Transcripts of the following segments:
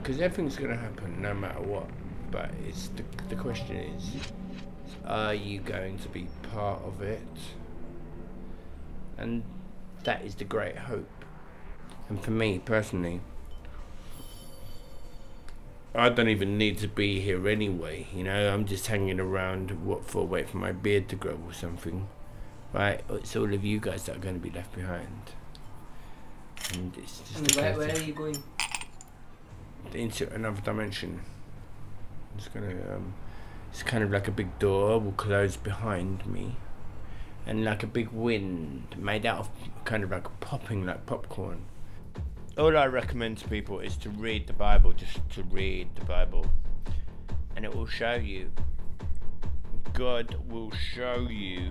because everything's going to happen no matter what. But it's the question is, are you going to be part of it? And that is the great hope. And for me personally, I don't even need to be here anyway, you know. I'm just hanging around wait for my beard to grow or something, right? It's all of you guys that are going to be left behind. And it's just and where are you going? Into another dimension. It's kind of like a big door will close behind me, and like a big wind made out of kind of like popping like popcorn. All I recommend to people is to read the Bible, just to read the Bible, and it will show you. God will show you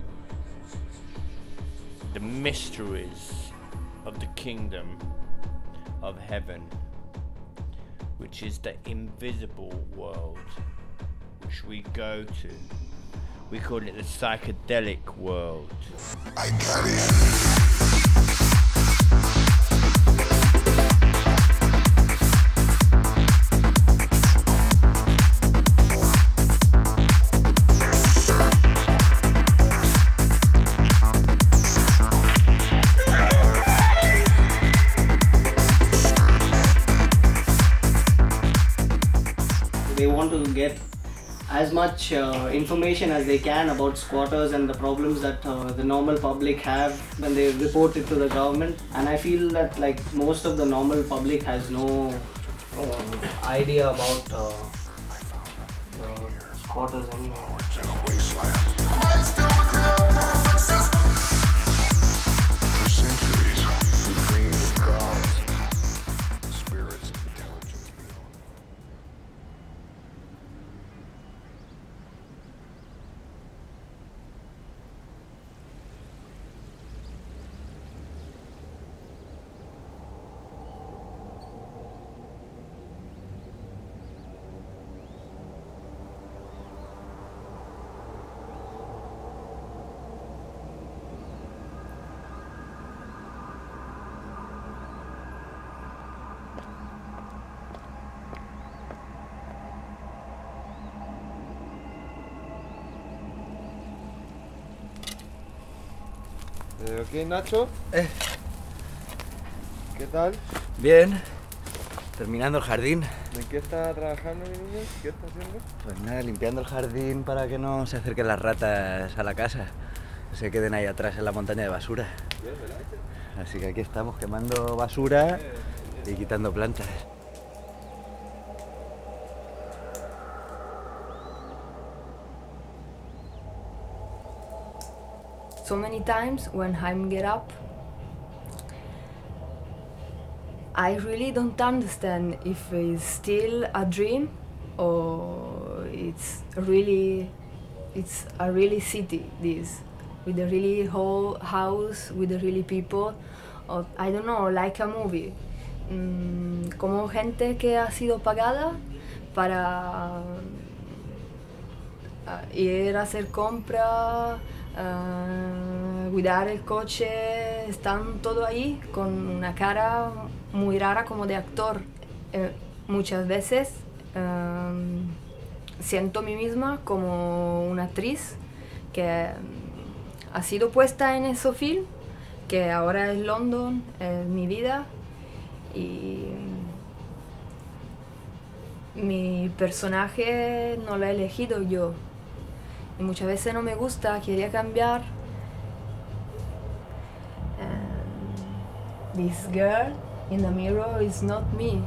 the mysteries of the kingdom of heaven, which is the invisible world which we go to. We call it the psychedelic world. I got it. They want to get as much information as they can about squatters and the problems that the normal public have when they report it to the government. And I feel that like most of the normal public has no idea about squatters anymore. ¿Ok, Nacho? ¿Qué tal? Bien. Terminando el jardín. ¿En qué está trabajando, mi niño? ¿Qué está haciendo? Pues nada, limpiando el jardín para que no se acerquen las ratas a la casa. Que se queden ahí atrás en la montaña de basura. Así que aquí estamos quemando basura y quitando plantas. So many times when I get up, I really don't understand if it's still a dream or it's a really city, this, with a really whole house, with a really people, or I don't know, like a movie. Como gente que ha sido pagada para ir a hacer compras, cuidar el coche, están todo ahí con una cara muy rara como de actor. Muchas veces siento a mí misma como una actriz que ha sido puesta en ese film, que ahora es London, es mi vida, y mi personaje no lo he elegido yo. Y muchas veces no me gusta, quería cambiar. This girl in the mirror is not me.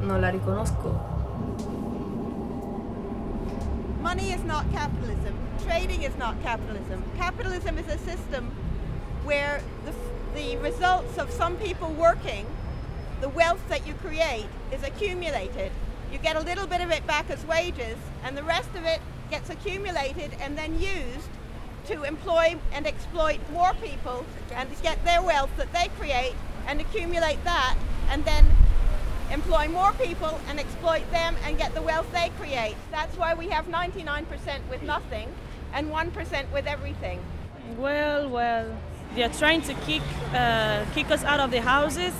No la reconozco. Money is not capitalism. Trading is not capitalism. Capitalism is a system where the results of some people working, the wealth that you create, is accumulated. You get a little bit of it back as wages, and the rest of it gets accumulated and then used to employ and exploit more people and to get their wealth that they create and accumulate that, and then employ more people and exploit them and get the wealth they create. That's why we have 99% with nothing and 1% with everything. Well, they are trying to kick us out of the houses.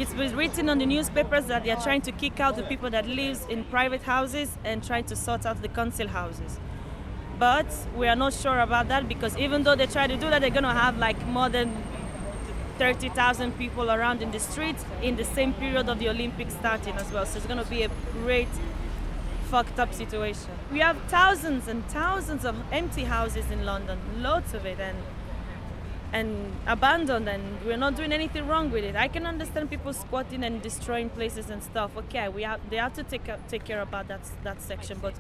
It's been written on the newspapers that they are trying to kick out the people that live in private houses and trying to sort out the council houses. But we are not sure about that, because even though they try to do that, they're going to have like more than 30,000 people around in the streets in the same period of the Olympics starting as well. So it's going to be a great fucked up situation. We have thousands and thousands of empty houses in London, loads of it, and abandoned, and we're not doing anything wrong with it. I can understand people squatting and destroying places and stuff. Okay, they have to take care about that section, but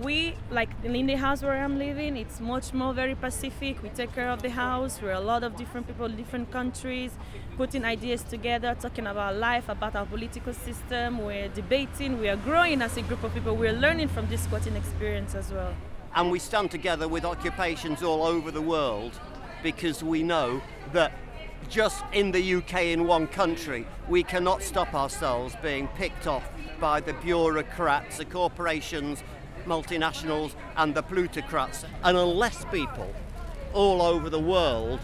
we, like in the house where I'm living, it's much more very pacific. We take care of the house. We're a lot of different people, different countries, putting ideas together, talking about life, about our political system. We're debating, we are growing as a group of people. We're learning from this squatting experience as well. And we stand together with occupations all over the world, because we know that just in the UK, in one country, we cannot stop ourselves being picked off by the bureaucrats, the corporations, multinationals and the plutocrats. And unless people all over the world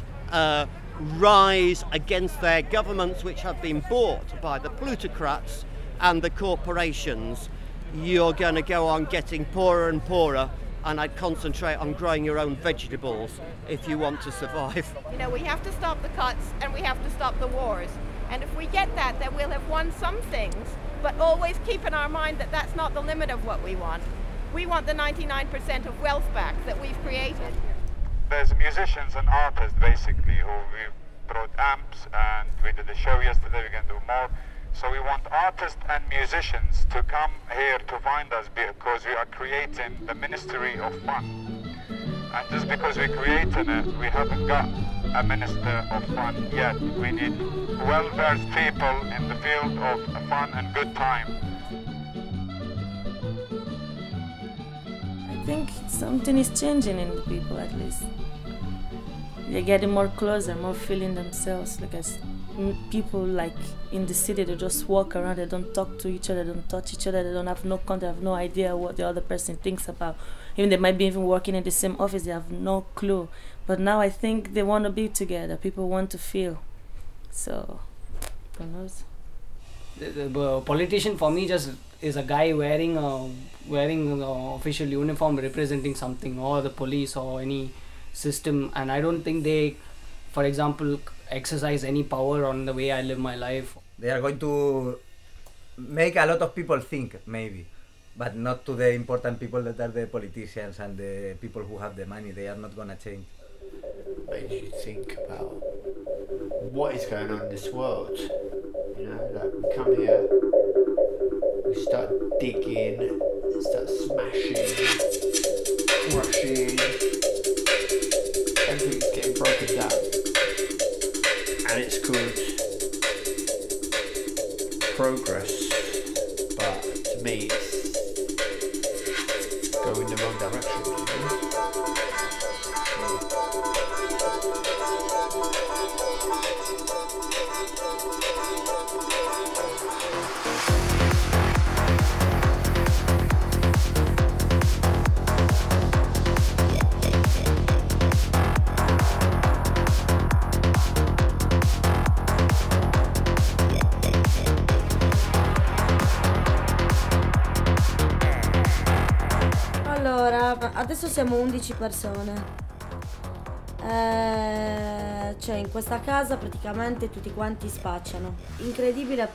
rise against their governments, which have been bought by the plutocrats and the corporations, you're going to go on getting poorer and poorer. And I'd concentrate on growing your own vegetables if you want to survive. You know, we have to stop the cuts and we have to stop the wars. And if we get that, then we'll have won some things, but always keep in our mind that that's not the limit of what we want. We want the 99% of wealth back that we've created. There's musicians and artists basically who we brought amps, and we did a show yesterday, we're going to do more. So we want artists and musicians to come here to find us, because we are creating the Ministry of Fun. And just because we're creating it, we haven't got a Minister of Fun yet. We need well-versed people in the field of fun and good time. I think something is changing in the people, at least. They're getting more closer, more feeling themselves. Like as people like in the city, they just walk around, they don't talk to each other, they don't touch each other, they don't have no contact, have no idea what the other person thinks about. Even they might be even working in the same office, they have no clue. But now I think they want to be together, people want to feel. So, who knows? The politician for me just is a guy wearing an official uniform representing something, or the police or any system, and I don't think they, for example, exercise any power on the way I live my life. They are going to make a lot of people think, maybe, but not to the important people that are the politicians and the people who have the money. They are not going to change. Makes you think about what is going on in this world. You know, like we come here, we start digging, start smashing, crushing, everything's getting broken down. And it's called progress, but to me it's going in the wrong direction, you know? Adesso siamo 11 persone, cioè in questa casa praticamente tutti quanti spacciano. Incredibile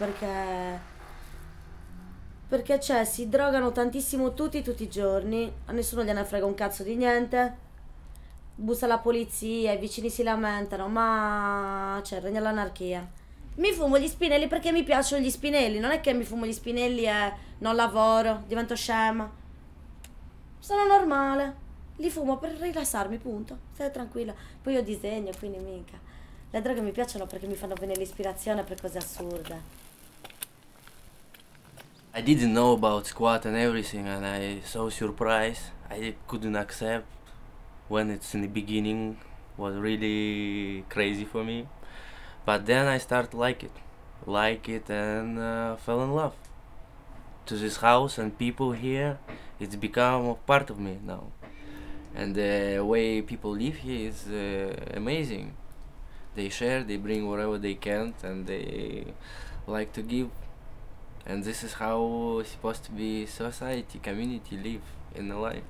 perché cioè, si drogano tantissimo tutti i giorni, a nessuno gliene frega un cazzo di niente, bussa la polizia, i vicini si lamentano, ma cioè regna l'anarchia. Mi fumo gli spinelli perché mi piacciono gli spinelli, non è che mi fumo gli spinelli e non lavoro, divento scema. Sono normale, li fumo per rilassarmi, punto, stai tranquilla. Poi io disegno, quindi mica. Le droghe mi piacciono perché mi fanno venire l'ispirazione per cose assurde. I didn't know about squat and everything, and I so surprised. I couldn't accept when it's in the beginning, was really crazy for me. But then I started like it and fell in love to this house and people here. It's become a part of me now, and the way people live here is amazing. They share, they bring whatever they can, and they like to give, and this is how it's supposed to be society, community live in a life.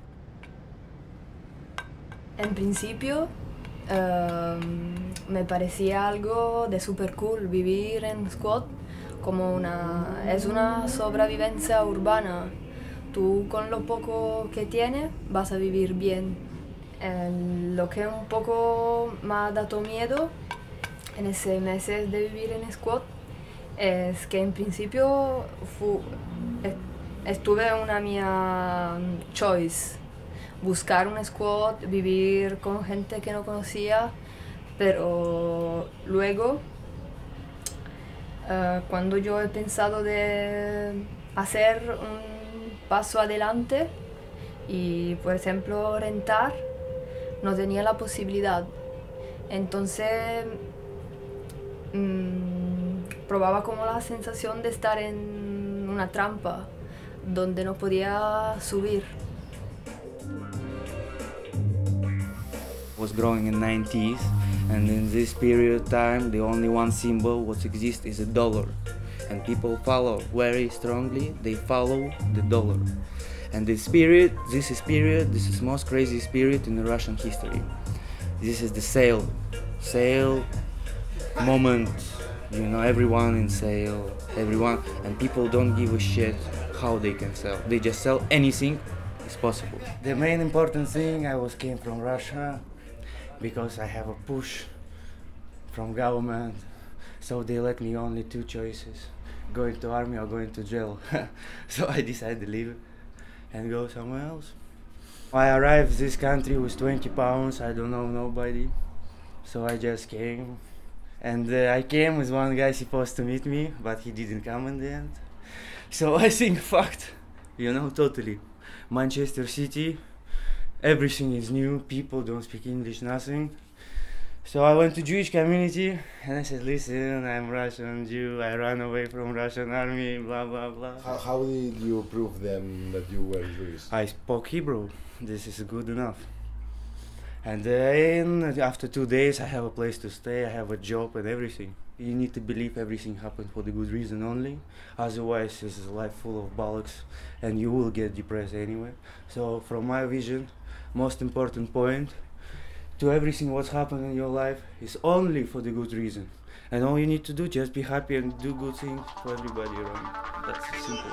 En principio me parecía algo de super cool vivir en squat, como es una sobrevivencia urbana. Tú con lo poco que tienes vas a vivir bien. Lo que un poco me ha dado miedo en ese meses de vivir en squat es que en principio estuve una mía choice, buscar un squat, vivir con gente que no conocía, pero luego cuando yo he pensado de hacer un paso adelante y por ejemplo rentar, no tenía la posibilidad. Entonces probaba como la sensación de estar en una trampa donde no podía subir. Was growing in 90s, and in this period of time the only one symbol what exists is a dollar, and people follow very strongly, they follow the dollar. And this is most crazy spirit in the Russian history. This is the sale moment, you know, everyone in sale, everyone, and people don't give a shit how they can sell. They just sell anything is possible. The main important thing, came from Russia because I have a push from government, so they let me only 2 choices, going to army or going to jail. So I decided to leave and go somewhere else. I arrived this country with 20 pounds, I don't know nobody, so I just came. And I came with one guy supposed to meet me, but he didn't come in the end. So I think fucked, you know, totally. Manchester City, everything is new, people don't speak English, nothing. So I went to Jewish community and I said, listen, I'm Russian Jew, I ran away from Russian army, blah, blah, blah. How did you prove them that you were Jewish? I spoke Hebrew, this is good enough. And then after 2 days I have a place to stay, I have a job and everything. You need to believe everything happened for the good reason only, otherwise this is a life full of bollocks and you will get depressed anyway. So from my vision, most important point, to everything what's happened in your life is only for the good reason. And all you need to do, just be happy and do good things for everybody around you. That's simple.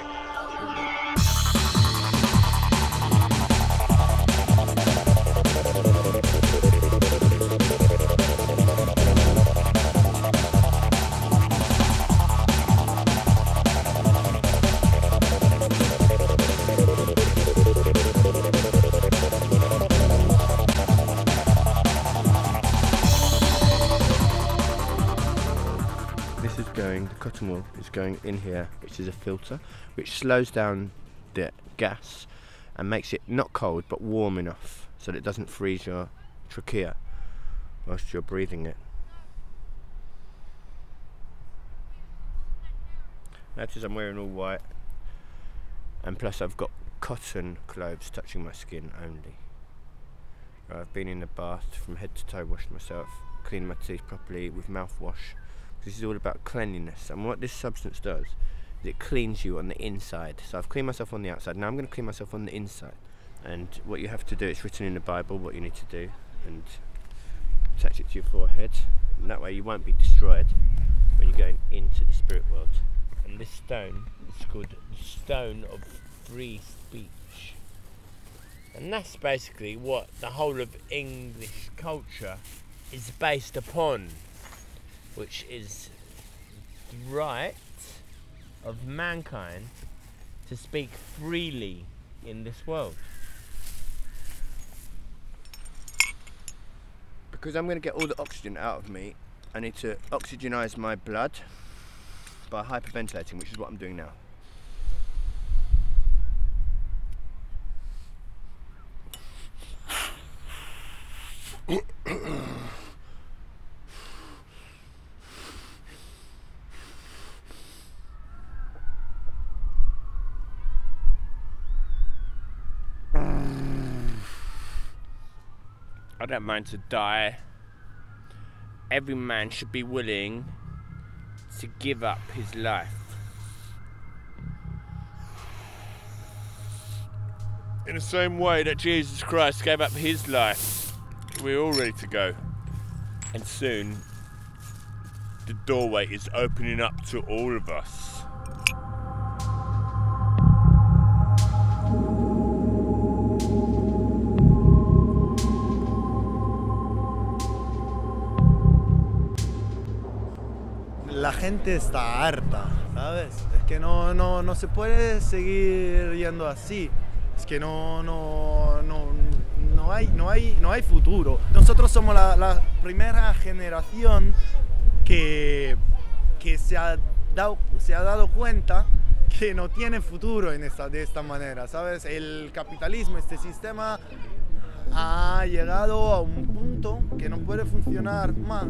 The cotton wool is going in here, which is a filter which slows down the gas and makes it not cold but warm enough so that it doesn't freeze your trachea whilst you're breathing it. Notice I'm wearing all white, and plus I've got cotton clothes touching my skin only. I've been in the bath from head to toe, washed myself, cleaned my teeth properly with mouthwash. This is all about cleanliness, and what this substance does is it cleans you on the inside. So I've cleaned myself on the outside, now I'm going to clean myself on the inside. And what you have to do, it's written in the Bible what you need to do, and attach it to your forehead, and that way you won't be destroyed when you're going into the spirit world. And this stone is called the Stone of Free Speech. And that's basically what the whole of English culture is based upon, which is the right of mankind to speak freely in this world. Because I'm going to get all the oxygen out of me, I need to oxygenize my blood by hyperventilating, which is what I'm doing now. I don't mind to die. Every man should be willing to give up his life. In the same way that Jesus Christ gave up his life, we're all ready to go. And soon, the doorway is opening up to all of us. La gente está harta, ¿sabes? Es que no se puede seguir yendo así. Es que no hay futuro. Nosotros somos la primera generación que se ha dado cuenta que no tiene futuro de esta manera, ¿sabes? El capitalismo, este sistema, ha llegado a un punto que no puede funcionar más.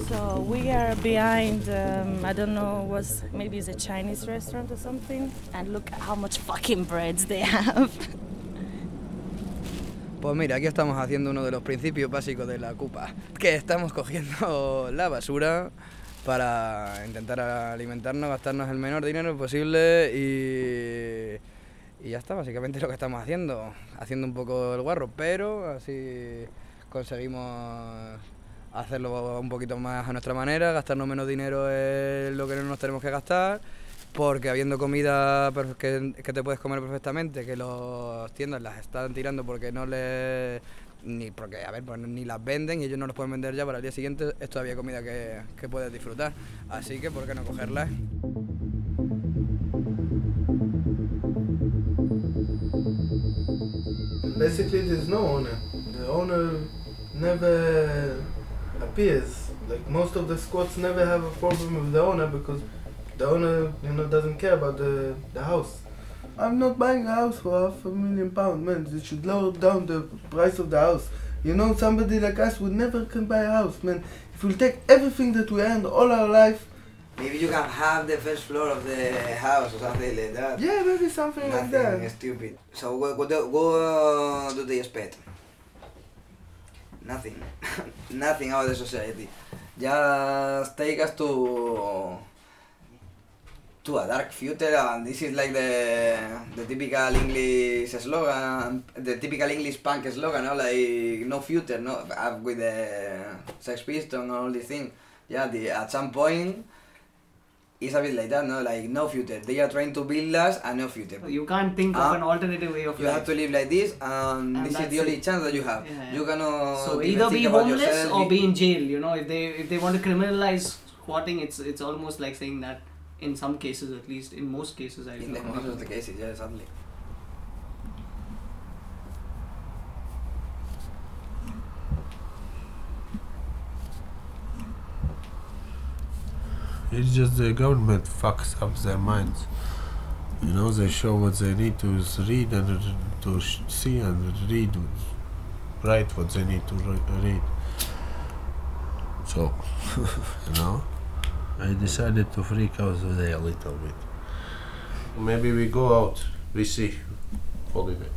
So we are behind, I don't know, maybe it's a Chinese restaurant or something, and look how much fucking breads they have. Pues mira, aquí estamos haciendo uno de los principios básicos de la CUPA, que estamos cogiendo la basura para intentar alimentarnos, gastarnos el menor dinero posible y ya está, básicamente lo que estamos haciendo un poco el guarro, pero así conseguimos hacerlo un poquito más a nuestra manera, gastarnos menos dinero en lo que no nos tenemos que gastar, porque habiendo comida que te puedes comer perfectamente, que las tiendas las están tirando porque ni las venden y ellos no los pueden vender ya para el día siguiente, es todavía comida que puedes disfrutar, así que ¿por qué no cogerla? Basically, there's no owner. The owner never appears. Like most of the squats never have a problem with the owner because the owner, doesn't care about the house. I'm not buying a house for £500,000, man. They should lower down the price of the house. Somebody like us would never can buy a house, man. If we take everything that we earned all our life. Maybe you can have the first floor of the house or something like that. Yeah, maybe something like that. Nothing stupid. So what do they expect? Nothing. Nothing out of the society. Just take us to a dark future, and this is like the typical English slogan, the typical English punk slogan, no? Like no future, no? With the Sex Pistols and all these things. Yeah, at some point, it's a bit like that, no? Like no future. They are trying to build us a no future. You can't think of an alternative way of life. You have to live like this, and this is the only chance that you have. Yeah. You cannot. So either be homeless or be in jail. If they want to criminalize squatting, it's almost like saying that. In some cases, at least, in most cases, I think. In most of the cases, yeah, sadly. It's just the government fucks up their minds. They show what they need to read and to see and write what they need to read. So, I decided to freak out today a little bit. Maybe we go out, we see. Holiday.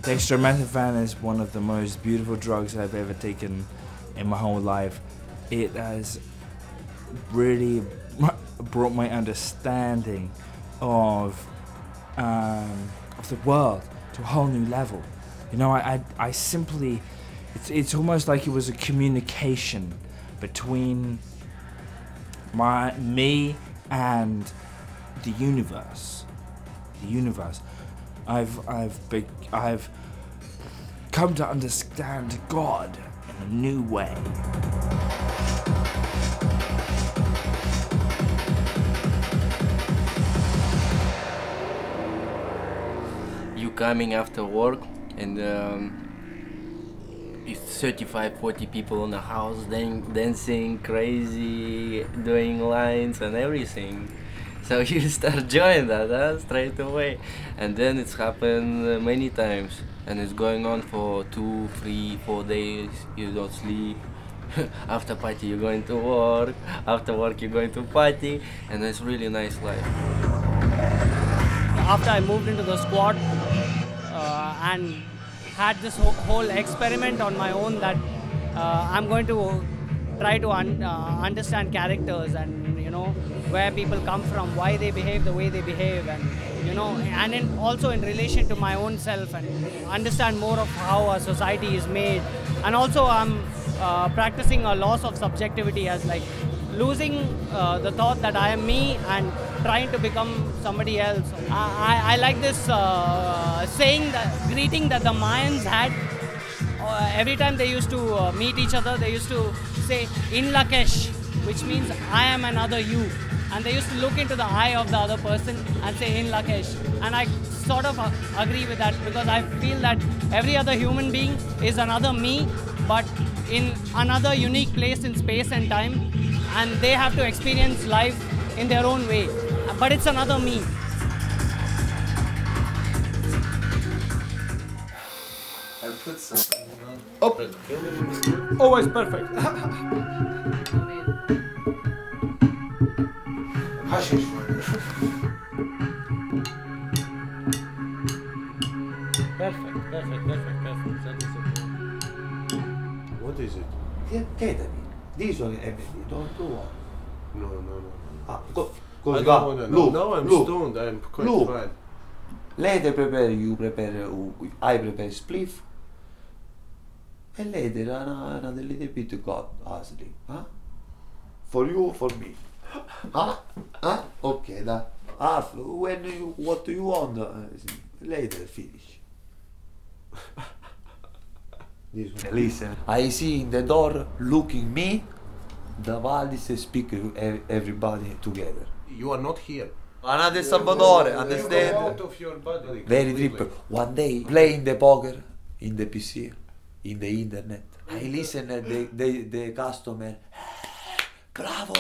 Dextromethorphan is one of the most beautiful drugs I've ever taken in my whole life. It has really brought my understanding of the world to a whole new level. I simply, it's almost like it was a communication between me and the universe. I've come to understand God in a new way. You coming after work and it's 35-40 people in the house dancing crazy, doing lines and everything. So you start joining that straight away, and then it's happened many times, and it's going on for 2, 3, 4 days. You don't sleep. After party you're going to work. After work you're going to party, and it's really nice life. After I moved into the squad and had this whole experiment on my own that I'm going to try to understand characters and where people come from, why they behave the way they behave, and and also in relation to my own self, and understand more of how a society is made. And also I'm practicing a loss of subjectivity, as like losing the thought that I am me and trying to become somebody else. I like this saying, that greeting that the Mayans had. Every time they used to meet each other, they used to say "In Lakesh," which means I am another you. And they used to look into the eye of the other person and say "In Lakesh." And I sort of agree with that, because I feel that every other human being is another me, but in another unique place in space and time, and they have to experience life in their own way. But it's another me. I'll put something on. Oh! Always perfect. Hashish. Perfect. What is it? Chiedemi, dici che don't do. No. Ah, I così don't va. wanna know. Look, No, I'm look, stoned. I'm quite look. fine. Lei prepare, you prepare, I prepare spliff. E lei did a little bit God asleep. Huh? For you, for me. Huh? Okay, that. Half, what do you want? Later, finish. This one. Listen, I see in the door, looking me, the Valdis speak everybody together. You are not here. Another Salvatore, You understand? go out of your body. Very completely. triple. One day, playing the poker in the PC, in the internet. I listen at the customer. Bravo!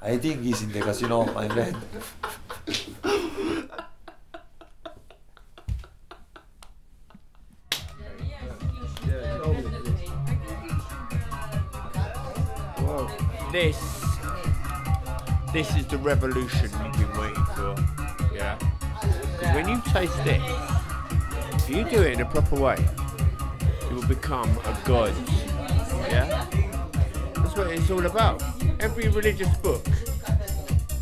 I think he's in the casino, my friend. Well, this is the revolution you've been waiting for, yeah? 'Cause when you taste this, if you do it in a proper way, you will become a god, yeah? That's what it's all about. Every religious book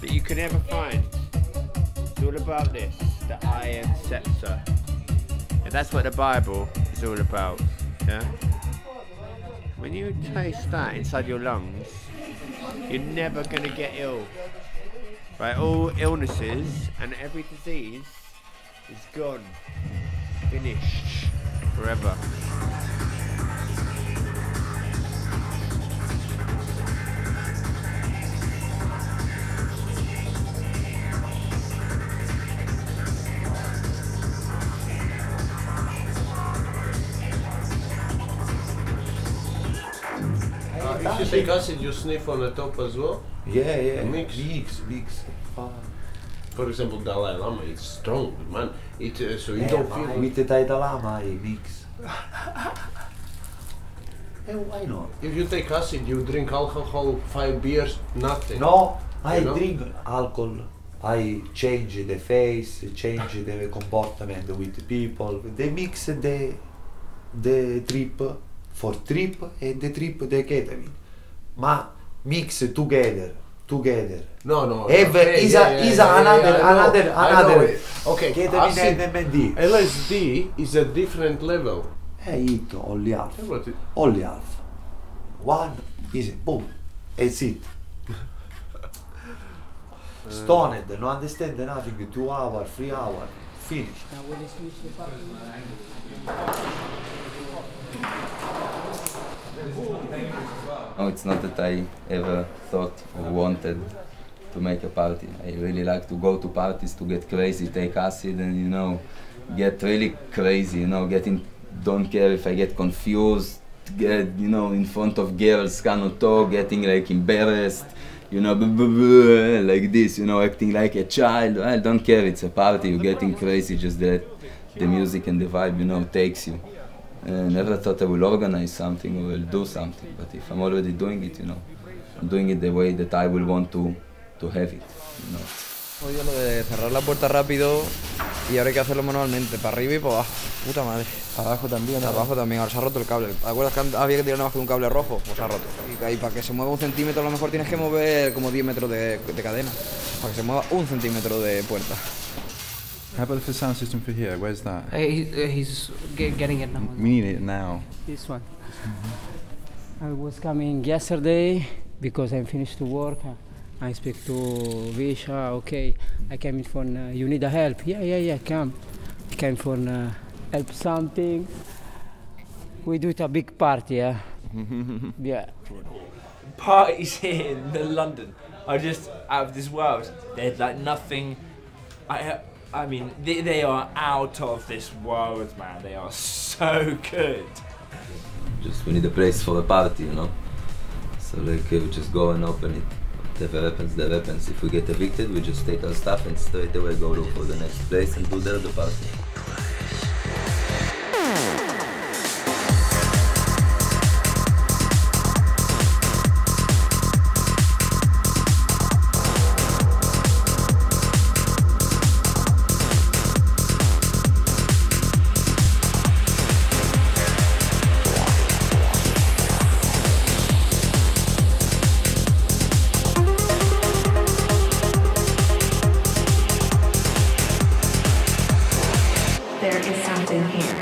that you can ever find, it's all about this, the iron scepter. And that's what the Bible is all about, yeah? When you taste that inside your lungs, you're never going to get ill. Right? All illnesses and every disease is gone, finished, forever. If you take acid, you sniff on the top as well? Yeah. Mix. For example, Dalai Lama, it's strong, man. So you don't feel With the Dalai Lama, I mix. Why not? If you take acid, you drink alcohol, 5 beers, nothing. No, I You know? drink alcohol. I change the face, change the comportment with the people. They mix the trip for trip and the trip the ketamine. Ma mix together. No. Is another. Okay, Ketamine acid, and MD. LSD is a different level. I eat only half. Yeah, but Only half. One is boom. That's it. Stoned, no understand nothing. 2 hours, 3 hours. finished. No, it's not that I ever thought or wanted to make a party. I really like to go to parties, to get crazy, take acid and, you know, get really crazy, you know, don't care if I get confused, get, you know, in front of girls, cannot talk, getting like embarrassed, you know, like this, you know, acting like a child. I don't care, it's a party, you're getting crazy, just that the music and the vibe, you know, takes you. I never thought I will organize something or will do something, but if I'm already doing it, you know, I'm doing it the way that I will want to have it, you know. Oye, lo de cerrar la puerta rápido y ahora hay que hacerlo manualmente, para arriba y para abajo. Puta madre. Abajo también. Abajo también, ahora se ha roto el cable. ¿Te acuerdas que había que tirar nada más que un cable rojo? Pues se ha roto. Y para que se mueva 1 centímetro a lo mejor tienes que mover como 10 metros de cadena. Para que se mueva 1 centímetro de puerta. How about the sound system for here? Where's that? He's getting it now. We need it now. This one. I was coming yesterday because I'm finished to work. I speak to Visha. Okay, I came in for you need a help. Yeah, come. I came for help something. We do it a big party, yeah. Yeah. Parties here in London are just out of this world. They're like nothing. I mean, they are out of this world, man. They are so good. Just we need a place for a party, you know. So like we just go and open it. Whatever happens, that happens. If we get evicted, we just take our stuff and straight away go look for the next place and do there the party. There is something here.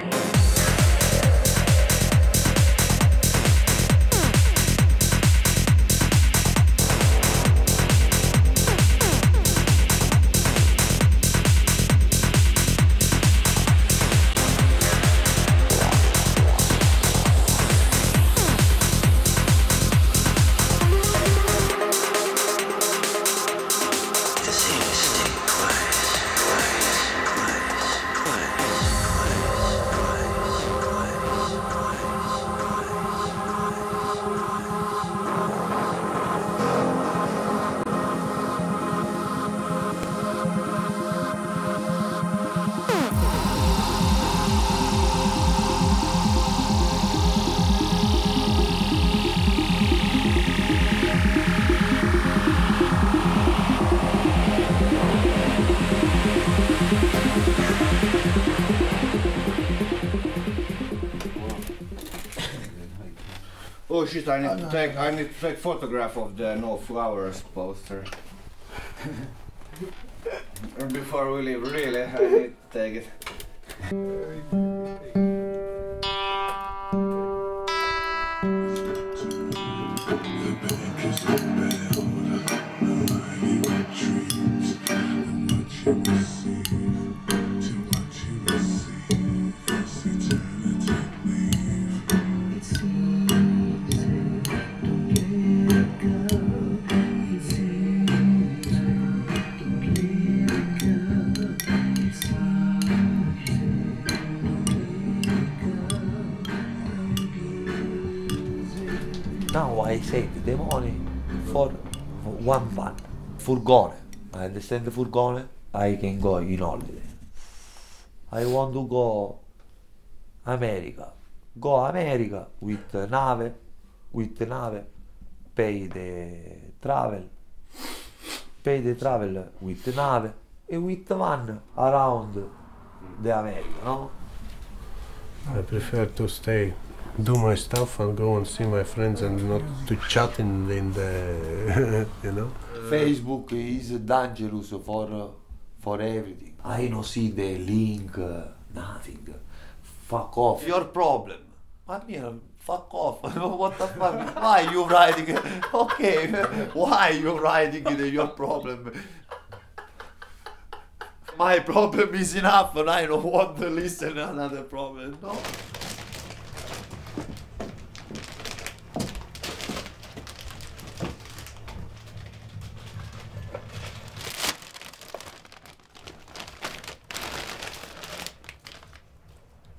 Oh shit! I need to take photograph of the No Flowers poster. Before we leave, really, I need to take it. Now I saved the money for one van. Furgone. I understand the furgone? I can go in holiday. I want to go America. Go America with nave, pay the travel with nave and with van around the America, no? I prefer to stay, do my stuff and go and see my friends and not to chat in the, you know? Facebook is dangerous for everything. I don't see the link, nothing. Fuck off. Your problem. I mean, fuck off. What the fuck? Why you writing? Okay, why you writing your problem? my problem is enough and I don't want to listen to another problem, no?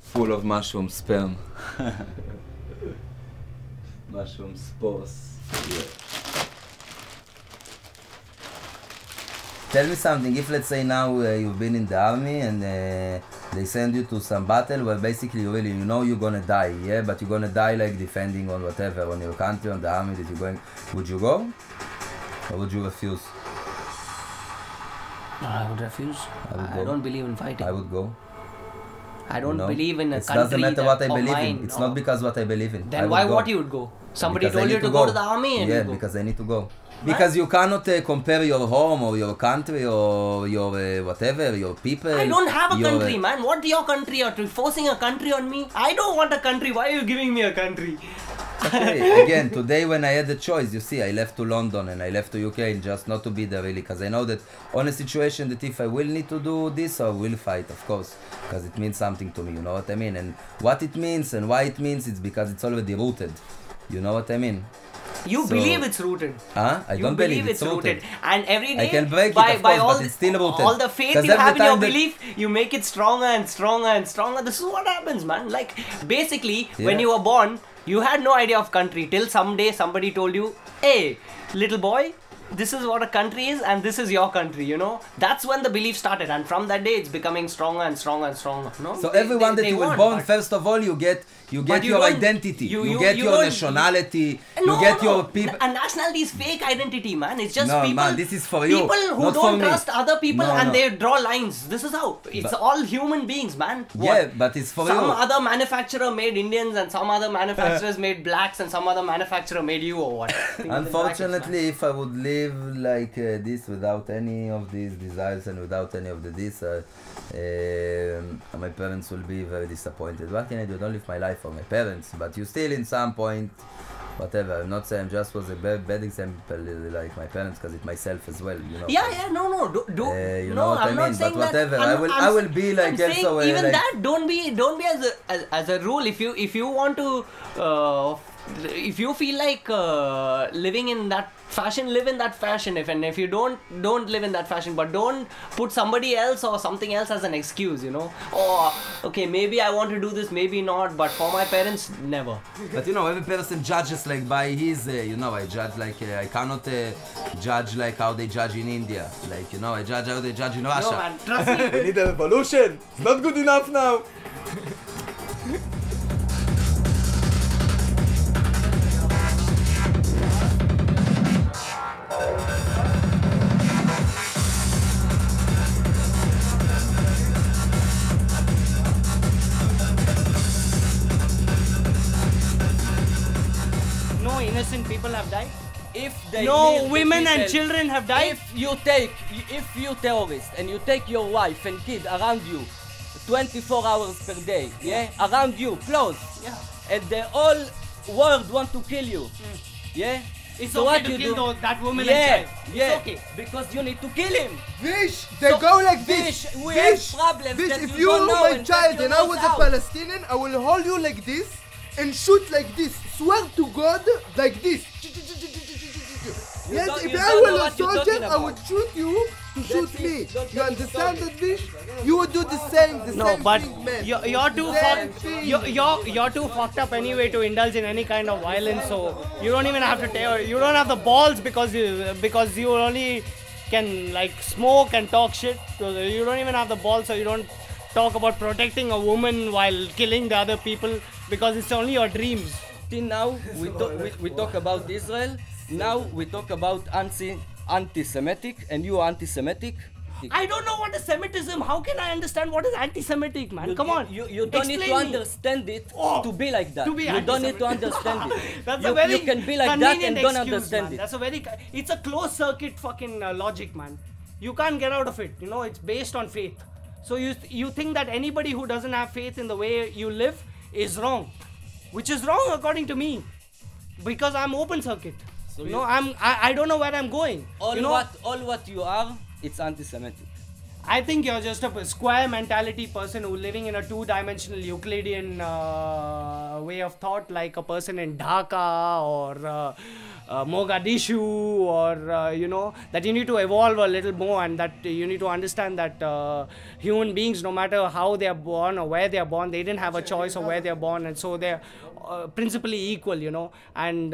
Full of mushroom sperm. Mushroom spores. Yeah. Tell me something, if let's say now you've been in the army and they send you to some battle where basically really you know you're gonna die, yeah? But you're gonna die like defending on whatever, on your country, on the army that you're going, would you go? Or would you refuse? I would refuse. I don't believe in fighting. I would go. I don't believe in a it country doesn't matter what I of believe mine. in. It's not because what I believe in. Then why what you would go? Somebody Because I told you need to go to the army and yeah, you go. because I need to go. Because you cannot compare your home or your country or your whatever, your people. I don't have a your, country, man. What your country? Are you forcing a country on me? I don't want a country. Why are you giving me a country? Okay. Again, today when I had the choice, you see, I left to London and I left to UK just not to be there really, because I know that on a situation that if I will need to do this, I will fight, of course, because it means something to me, you know what I mean? And what it means and why it means, it's because it's already rooted, you know what I mean? You believe it's rooted. Huh? I don't believe it's rooted. And every day, I can break by, it, of by course, all, but it's still rooted. all the faith 'Cause you every have in your time that- belief, you make it stronger and stronger and stronger. This is what happens, man. Like, basically, when Yeah. you were born, you had no idea of country till someday somebody told you, hey, little boy, this is what a country is and this is your country, you know? That's when the belief started, and from that day it's becoming stronger and stronger and stronger, no? So everyone that they you were want, born, but- first of all, you get But you your don't- identity, you get you your don't- nationality, No, you get no. your people. And nationality is fake identity, man. It's just No, people. man, this is for you, People who not for don't me. trust other people No, and no. they draw lines. This is how. It's But- all human beings, man. Yeah, but it's for some you. other manufacturer made Indians and some other manufacturers made blacks and some other manufacturer made you or what? Think of the Unfortunately, if I would live like this without any of these desires and without any of this, my parents will be very disappointed. What can I do? I don't live my life for my parents, but you still in some point, whatever. I'm not saying just was a bad example like my parents, because it's myself as well, you know. Yeah, no, you no, know what I'm I not mean. saying But whatever, that. I will be like I'm saying also even like, that. Don't be as a rule. If you want to, if you feel like living in that fashion, live in that fashion. If you don't live in that fashion, but don't put somebody else or something else as an excuse, you know. Oh, okay, maybe I want to do this, maybe not, but for my parents, never. But you know, every person judges like by his, you know, I judge like, I cannot judge like how they judge in India. Like, you know, I judge how they judge in Russia. No, man, trust me. We need a revolution. It's not good enough now. No innocent people have died. If they No leave the women and people- children have died. If you terrorist and you take your wife and kid around you 24 hours per day, yeah, around you, close, and the whole world want to kill you, yeah. It's so okay what to you kill do? that woman yeah, and child. It's Yeah, okay. because you need to kill him. Vish, they go like this. Vish, we Vish, have problems Vish, that if you you don't were know my and child take and your I was nose a out. Palestinian, I will hold you like this and shoot like this. Swear to God, like this. Yes, don't- if you I don't know were a what you're soldier, talking I would shoot you to shoot me. You understand that, Vish? You would do the same But thing, man. you're too Same fucked. thing. You're too fucked up anyway to indulge in any kind of violence. So you don't even have to tell. You don't have the balls because you only can like smoke and talk shit. So you don't even have the balls, so you don't talk about protecting a woman while killing the other people because it's only your dreams. Till now we talk about Israel. Now we talk about anti-Semitic, and you are anti-Semitic. I don't know what is Semitism. How can I understand what is anti-Semitic, man? Come on. You don't need to Explain me. understand it to be like that. To be You don't need to anti-Semitic. understand it. That's you, a very you can be like that and convenient don't excuse, understand man. it. That's a very. It's a closed circuit fucking logic, man. You can't get out of it. You know, it's based on faith. So you think that anybody who doesn't have faith in the way you live is wrong, which is wrong according to me, because I'm open circuit. So I don't know where I'm going. All you know, what you are, it's anti-Semitic. I think you're just a square mentality person who's living in a two-dimensional Euclidean way of thought, like a person in Dhaka or Mogadishu, or you know, that you need to evolve a little more, and that you need to understand that human beings, no matter how they are born or where they are born, they didn't have a choice of where they are born, and so they're principally equal, you know, and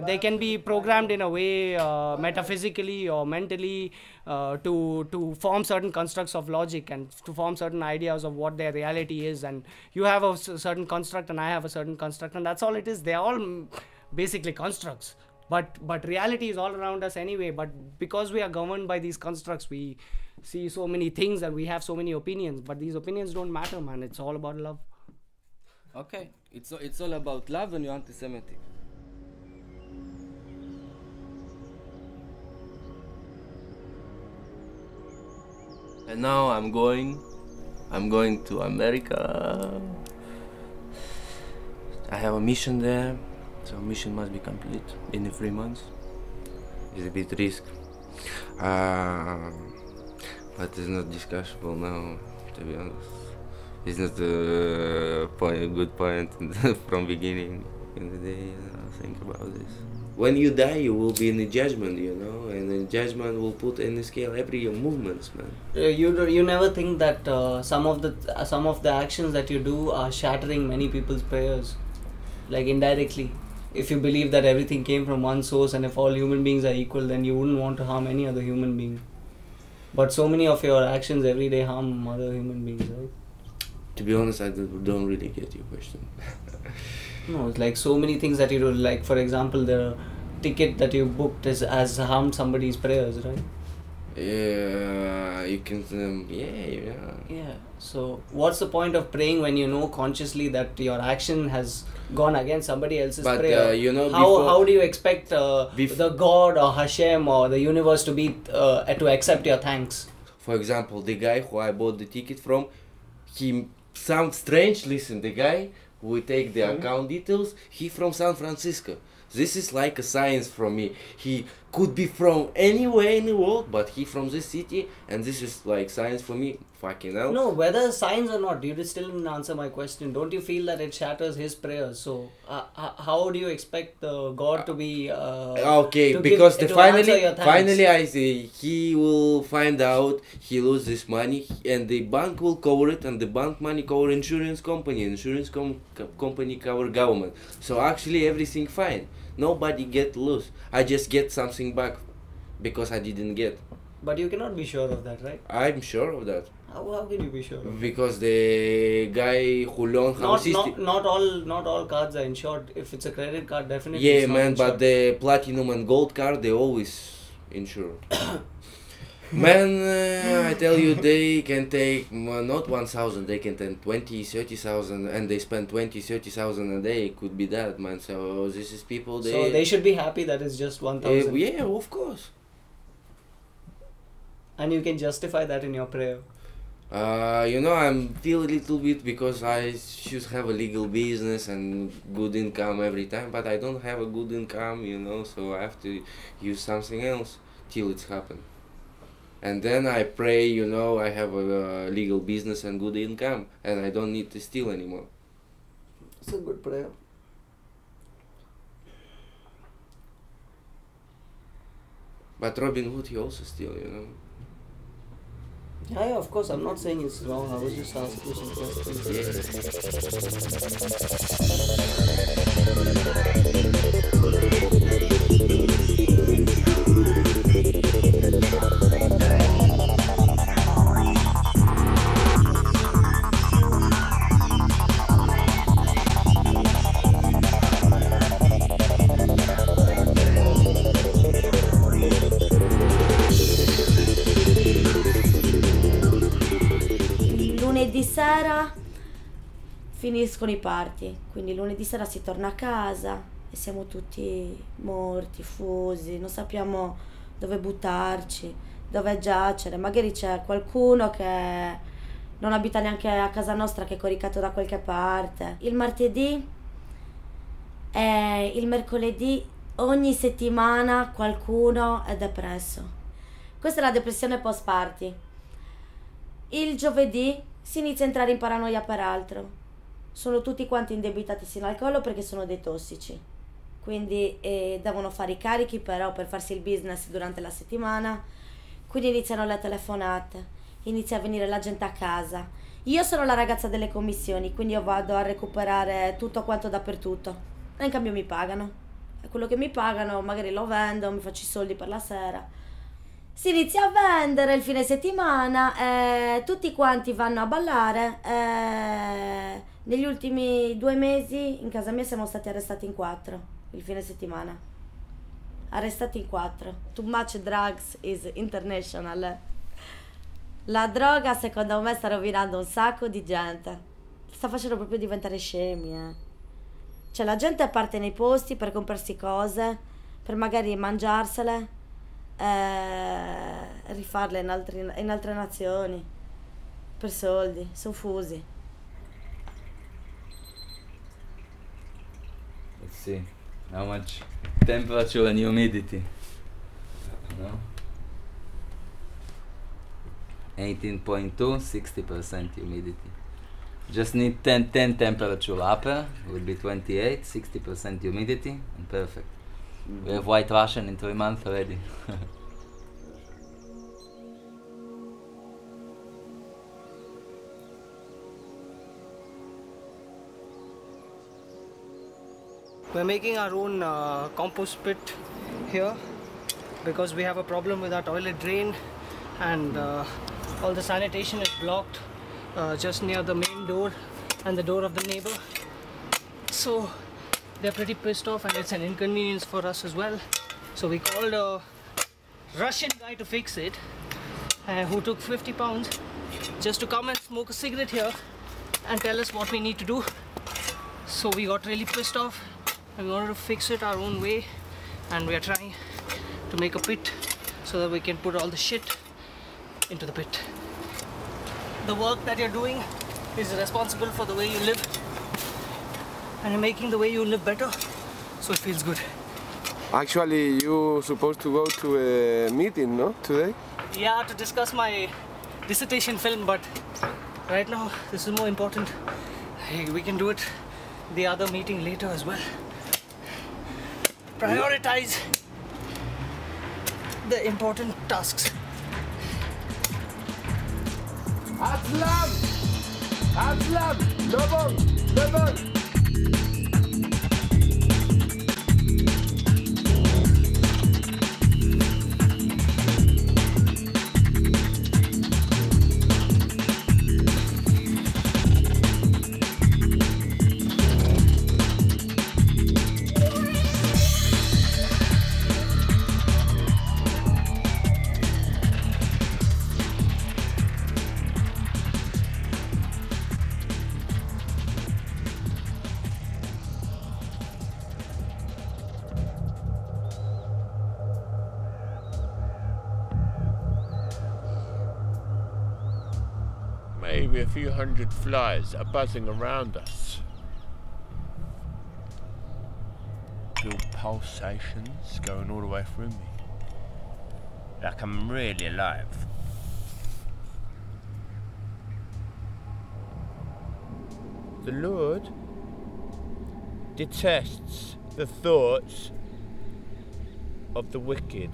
they can be programmed in a way metaphysically or mentally to form certain constructs of logic and to form certain ideas of what their reality is. And you have a certain construct and I have a certain construct, and that's all it is. They're all basically constructs, but reality is all around us anyway. But because we are governed by these constructs, we see so many things and we have so many opinions, but these opinions don't matter, man. It's all about love. Okay, it's all about love, and you're anti-Semitic. And now I'm going to America. I have a mission there, so mission must be complete in 3 months. It's a bit risk, but it's not discussable now, to be honest. It's not a good point from beginning in the day. Think about this. When you die, you will be in the judgment, you know, and the judgment will put in the scale every your movements, man. You never think that some of the actions that you do are shattering many people's prayers, like indirectly. If you believe that everything came from one source and if all human beings are equal, then you wouldn't want to harm any other human being. But so many of your actions every day harm other human beings, right? To be honest, I don't really get your question. No, it's like so many things that you do. Like, for example, the ticket that you booked has harmed somebody's prayers, right? Yeah, you can. Yeah. So, what's the point of praying when you know consciously that your action has gone against somebody else's prayer? You know, how do you expect the God or Hashem or the universe to be to accept your thanks? For example, the guy who I bought the ticket from, he sounds strange. Listen, the guy who take the account details, he from San Francisco. This is like a science from me. He could be from anywhere in the world, but he from this city, and this is like science for me. Fucking hell. No, whether science or not, you still didn't answer my question. Don't you feel that it shatters his prayers? So, how do you expect God to be? Okay, because finally I say he will find out he lose this money, and the bank will cover it, and the bank money cover insurance company, company cover government. So actually everything fine. Nobody get loose. I just get something back because I didn't get. But you cannot be sure of that, right? I'm sure of that. How can you be sure? Because the guy who learned how not all cards are insured. If it's a credit card, definitely. Yeah, it's not man, insured. but the platinum and gold card, they always insured. Man, I tell you, they can take not 1,000, they can take 20, 30,000, and they spend 20, 30,000 a day. It could be that, man. So this is people. So they should be happy that it's just 1,000. Yeah, of course. And you can justify that in your prayer. You know, I'm feel a little bit because I should have a legal business and good income every time, but I don't have a good income, you know, so I have to use something else till it's happened. And then I pray, you know, I have a legal business and good income, and I don't need to steal anymore. It's a good prayer. But Robin Hood, he also steal, you know. Yeah, of course. I'm not saying it's wrong. I was just asking you some Lunedì sera finiscono i party, quindi lunedì sera si torna a casa e siamo tutti morti, fusi, non sappiamo dove buttarci, dove giacere. Magari c'è qualcuno che non abita neanche a casa nostra, che è coricato da qualche parte. Il martedì e il mercoledì ogni settimana qualcuno è depresso. Questa è la depressione post party. Il giovedì si inizia a entrare in paranoia per altro. Sono tutti quanti indebitati sino al collo perché sono dei tossici. Quindi devono fare i carichi però per farsi il business durante la settimana. Quindi iniziano le telefonate, inizia a venire la gente a casa. Io sono la ragazza delle commissioni, quindi io vado a recuperare tutto quanto dappertutto. E in cambio mi pagano. E quello che mi pagano magari lo vendo, mi faccio i soldi per la sera. Si inizia a vendere il fine settimana, tutti quanti vanno a ballare. Negli ultimi 2 mesi in casa mia siamo stati arrestati in 4 il fine settimana. Arrestati in 4. Too much drugs is international. La droga secondo me sta rovinando un sacco di gente. Sta facendo proprio diventare scemi. Cioè la gente parte nei posti per comprarsi cose, per magari mangiarsele. Rifarle in altre nazioni per soldi, sono fusi. Let's see how much temperature and humidity. No? 18.2, 60% humidity. Just need 10 temperature upper, will be 28, 60% humidity, and perfect. We have White Russian in 3 months already. We're making our own compost pit here because we have a problem with our toilet drain, and all the sanitation is blocked just near the main door and the door of the neighbor. So they're pretty pissed off and it's an inconvenience for us as well. So we called a Russian guy to fix it, who took 50 pounds just to come and smoke a cigarette here and tell us what we need to do. So we got really pissed off and we wanted to fix it our own way, and we are trying to make a pit so that we can put all the shit into the pit. The work that you're doing is responsible for the way you live, and you're making the way you live better, so it feels good. Actually, you're supposed to go to a meeting, no, today? Yeah, to discuss my dissertation film, but right now this is more important. Hey, we can do it the other meeting later as well. Prioritize the important tasks. Aslam! Aslam! Double! Maybe a few hundred flies are buzzing around us. Little pulsations going all the way through me. Like I'm really alive. The Lord detests the thoughts of the wicked,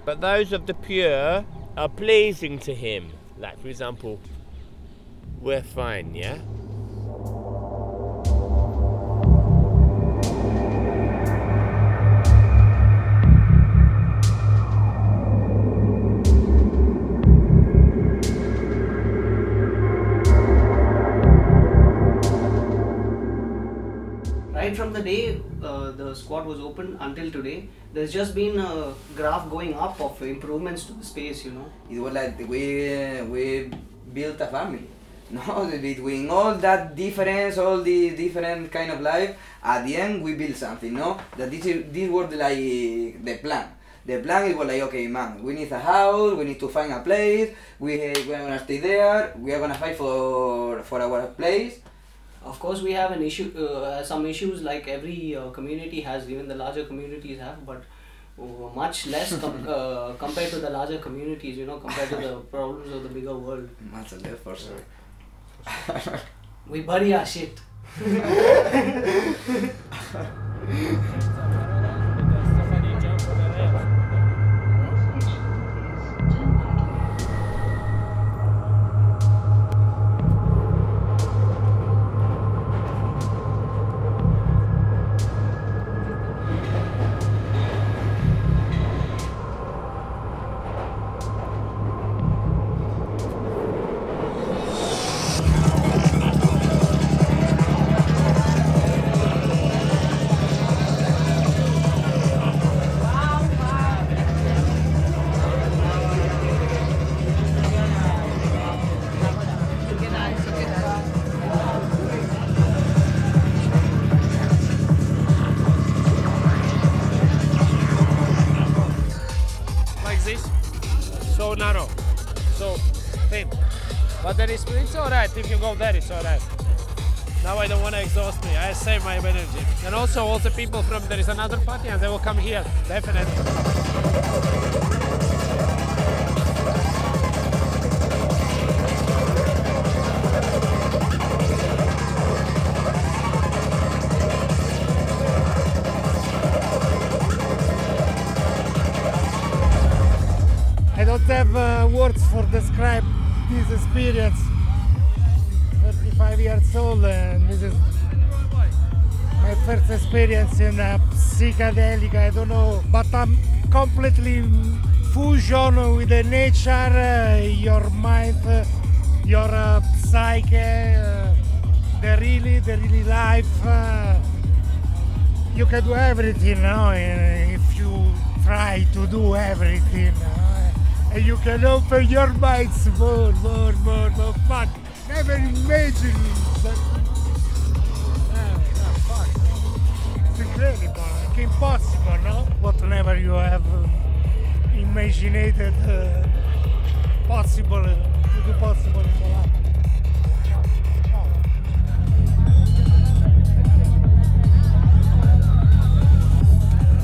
but those of the pure are pleasing to him. Like, for example, we're fine, yeah? Right from the day the squad was open until today, there's just been a graph going up of improvements to the space, you know. It was like we built a family. No, between all that difference, all the different kind of life, at the end we built something. No, that this was like the plan. The plan was like, okay, man, we need a house, we need to find a place, we're gonna stay there, we are gonna fight for our place. Of course, we have an issue, some issues like every community has, even the larger communities have, but much less compared to the larger communities, you know, compared to the problems of the bigger world. That's a death for sure. We bury our shit. So narrow, so thin. But it's alright, if you go there, it's alright. Now I don't want to exhaust me, I save my energy. And also all the people from, there is another party and they will come here, definitely. I don't have words for describe this experience. 35 years old and this is my first experience in a psychedelic, I don't know, but I'm completely fusion with the nature, your mind, your psyche, the really life. You can do everything, no? If you try to do everything. And you can open your minds more fun. Never imagine that. Fuck. It's incredible, it's impossible, no? Whatever you have imagined possible to do possible in the life.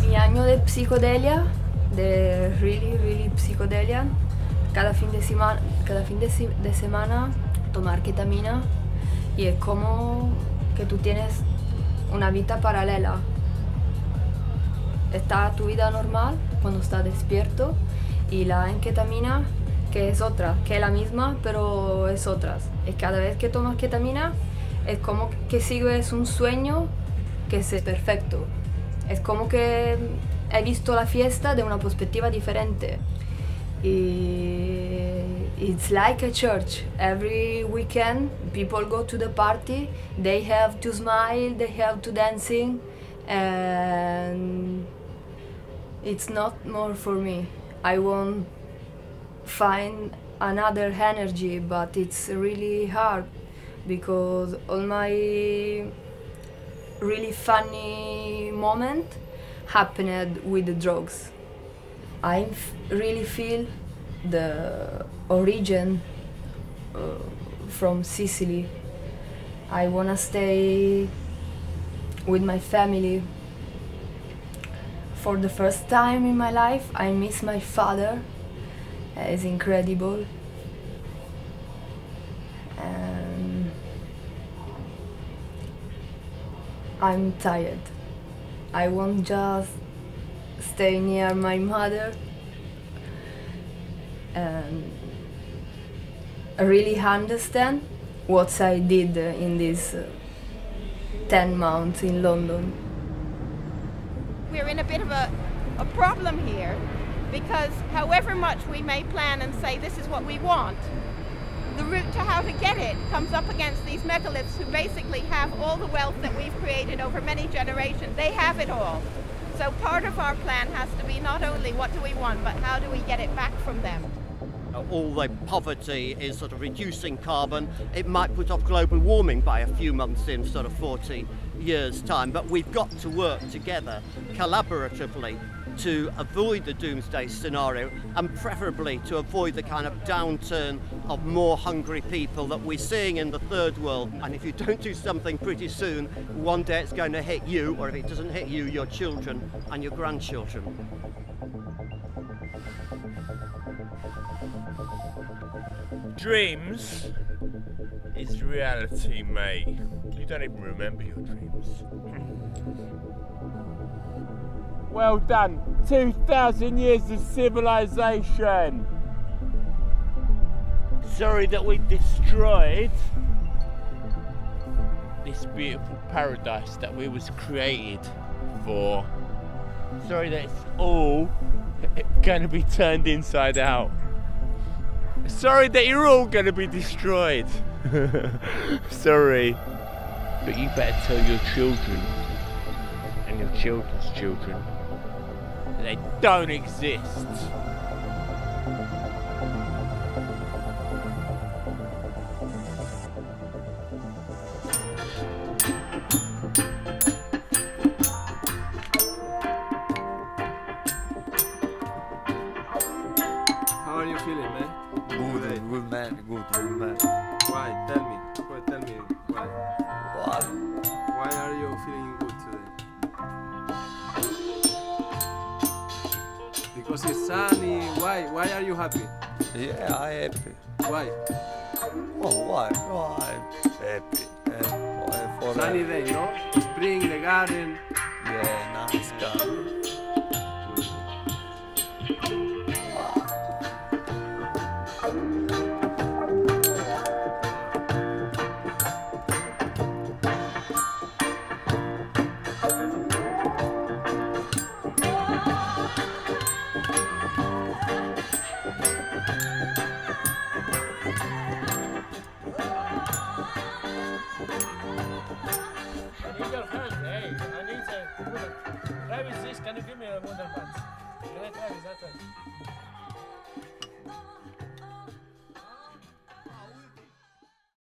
Mi año de psicodelia, de really psicodelia, cada fin de semana tomar ketamina y es como que tú tienes una vida paralela. Está tu vida normal cuando estás despierto y la ketamina que es otra, que es la misma pero es otra. Y cada vez que tomas ketamina es como que sigues un sueño que es perfecto. Es como que he visto la fiesta de una perspectiva diferente. It's like a church. Every weekend people go to the party, they have to smile, they have to dancing, and it's not more for me. I won't find another energy, but it's really hard because all my really funny moment happened with the drugs. I really feel the origin from Sicily. I wanna stay with my family. For the first time in my life, I miss my father. It's incredible. And I'm tired. I won't just stay near my mother and really understand what I did in these 10 months in London. We're in a bit of a problem here because however much we may plan and say this is what we want, the route to how to get it comes up against these megaliths who basically have all the wealth that we've created over many generations. They have it all. So part of our plan has to be not only what do we want, but how do we get it back from them. All the poverty is sort of reducing carbon. It might put off global warming by a few months in sort of 40 years' time, but we've got to work together collaboratively to avoid the doomsday scenario and preferably to avoid the kind of downturn of more hungry people that we're seeing in the third world. And if you don't do something pretty soon, one day it's going to hit you, or if it doesn't hit you, your children and your grandchildren. dreams is reality, mate. You don't even remember your dreams. Well done. 2,000 years of civilization. Sorry that we destroyed this beautiful paradise that we was created for. Sorry that it's all gonna be turned inside out. Sorry that you're all gonna be destroyed. Sorry. But you better tell your children and your children's children that they don't exist. How are you feeling, man? Good man, good man. Why? Tell me. Tell me why. What? Why are you feeling good today? Because it's sunny. Why are you happy? Yeah, I'm happy. Why? Oh, why? No, I'm happy. For Sunny day, no? Spring, the garden. Yeah, nice garden. Can you give me a wonderland? Can I try this?